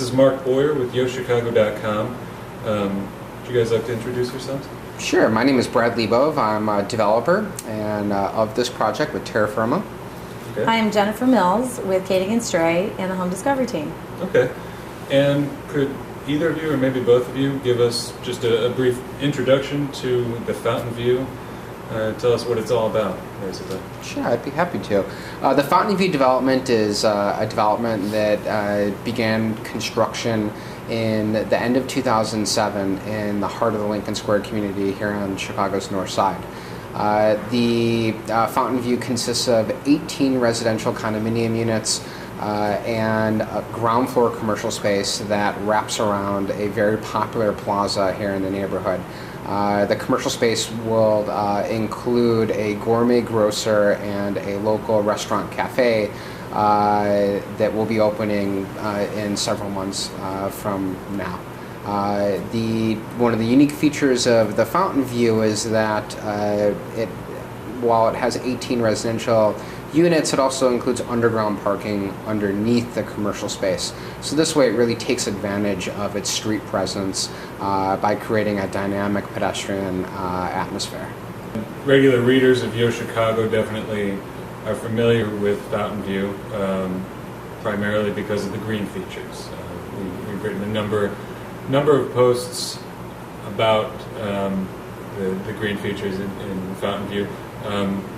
This is Mark Boyer with YoChicago.com. Would you guys like to introduce yourselves? Sure. My name is Brad Leibov. I'm a developer and of this project with Terra Firma. Okay. Hi, I'm Jennifer Mills with Koenig and Strey and the Home Discovery team. Okay. And could either of you, or maybe both of you, give us just a brief introduction to the Fountain View? Tell us what it's all about, basically. Sure, I'd be happy to. The Fountain View development is a development that began construction in the end of 2007 in the heart of the Lincoln Square community here on Chicago's north side. The Fountain View consists of 18 residential condominium units and a ground floor commercial space that wraps around a very popular plaza here in the neighborhood. The commercial space will include a gourmet grocer and a local restaurant cafe that will be opening in several months from now. One of the unique features of the Fountain View is that while it has 18 residential units, it also includes underground parking underneath the commercial space. So this way it really takes advantage of its street presence by creating a dynamic pedestrian atmosphere. Regular readers of YoChicago definitely are familiar with Fountain View, primarily because of the green features. We've written a number of posts about the green features in Fountain View.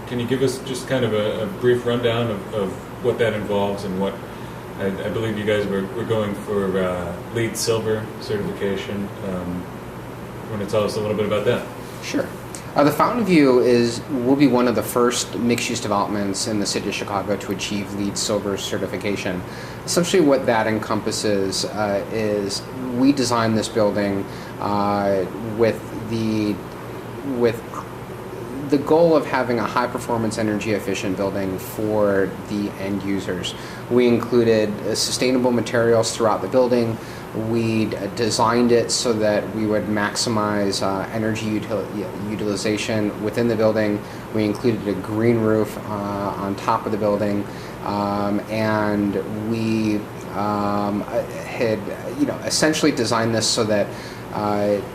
Can you give us just kind of a brief rundown of what that involves and what I believe you guys were going for LEED Silver certification. Want to tell us a little bit about that? Sure. The Fountain View will be one of the first mixed-use developments in the city of Chicago to achieve LEED Silver certification. Essentially what that encompasses is we designed this building with the goal of having a high-performance, energy-efficient building for the end users. We included sustainable materials throughout the building. We designed it so that we would maximize energy utilization within the building. We included a green roof on top of the building, and we had essentially designed this so that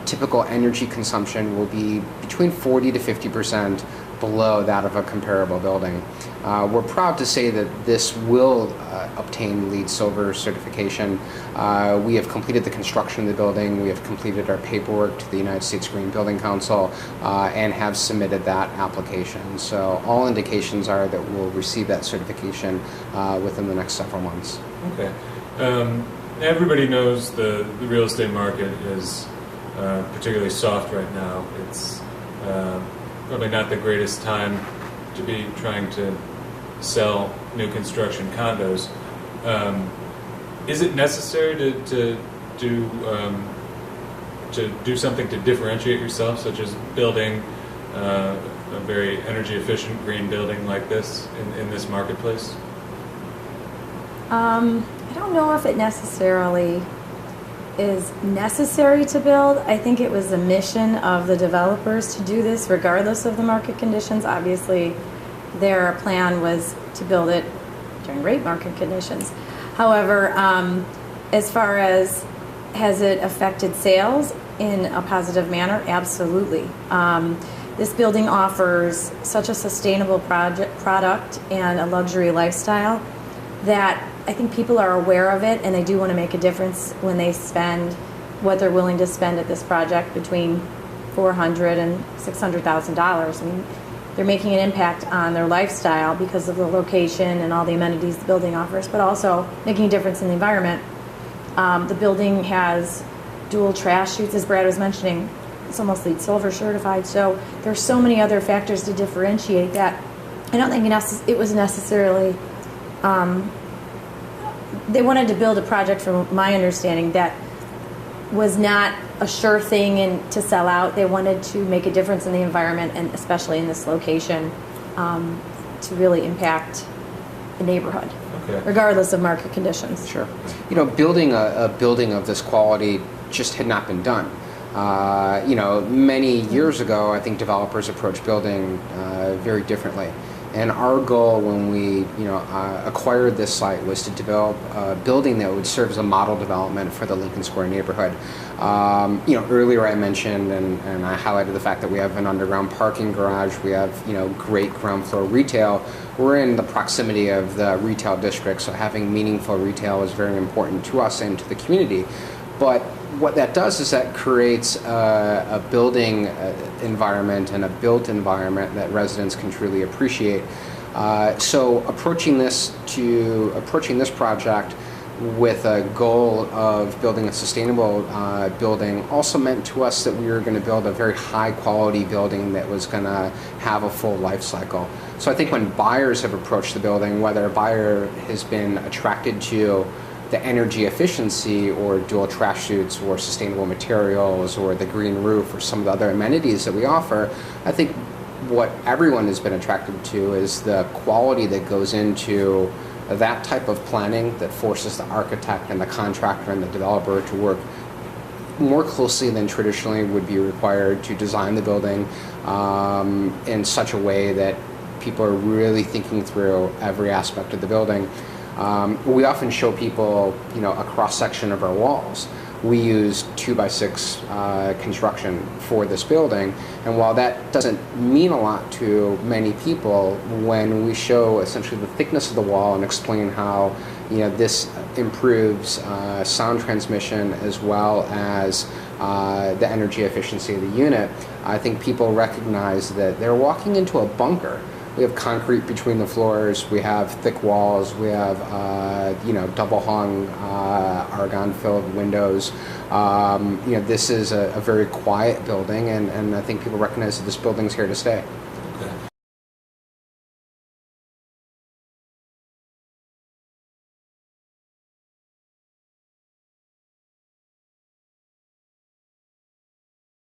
typical energy consumption will be between 40 to 50% below that of a comparable building. We're proud to say that this will obtain LEED Silver certification. We have completed the construction of the building. We have completed our paperwork to the United States Green Building Council and have submitted that application. So all indications are that we'll receive that certification within the next several months. Okay. Everybody knows the real estate market is particularly soft right now. It's probably not the greatest time to be trying to sell new construction condos. Is it necessary to do something to differentiate yourself, such as building a very energy efficient green building like this in this marketplace? I don't know if it necessarily is necessary to build. I think it was the mission of the developers to do this regardless of the market conditions. Obviously, their plan was to build it during great market conditions. However, as far as has it affected sales in a positive manner? Absolutely. This building offers such a sustainable product and a luxury lifestyle that I think people are aware of it, and they do want to make a difference when they spend what they're willing to spend at this project between $400,000 and $600,000. I mean, they're making an impact on their lifestyle because of the location and all the amenities the building offers, but also making a difference in the environment. The building has dual trash chutes, as Brad was mentioning. It's almost LEED Silver certified, so there's so many other factors to differentiate that. I don't think it was necessarily they wanted to build a project, from my understanding, that was not a sure thing and to sell out. They wanted to make a difference in the environment, and especially in this location, to really impact the neighborhood, regardless of market conditions. Sure. Building a building of this quality just had not been done. Many years ago, I think developers approached building very differently. And our goal when we acquired this site was to develop a building that would serve as a model development for the Lincoln Square neighborhood. Earlier I mentioned and I highlighted the fact that we have an underground parking garage, we have great ground floor retail. We're in the proximity of the retail district, so having meaningful retail is very important to us and to the community. But what that does is that creates a building environment and a built environment that residents can truly appreciate. So approaching this project with a goal of building a sustainable building also meant to us that we were going to build a very high quality building that was going to have a full life cycle. So I think when buyers have approached the building, whether a buyer has been attracted to the energy efficiency or dual trash chutes or sustainable materials or the green roof or some of the other amenities that we offer, I think what everyone has been attracted to is the quality that goes into that type of planning that forces the architect and the contractor and the developer to work more closely than traditionally would be required to design the building in such a way that people are really thinking through every aspect of the building. We often show people, a cross-section of our walls. We use 2x6 construction for this building, and while that doesn't mean a lot to many people, when we show essentially the thickness of the wall and explain how this improves sound transmission as well as the energy efficiency of the unit, I think people recognize that they're walking into a bunker. We have concrete between the floors, we have thick walls, we have double hung argon filled windows. This is a very quiet building, and I think people recognize that this building's here to stay.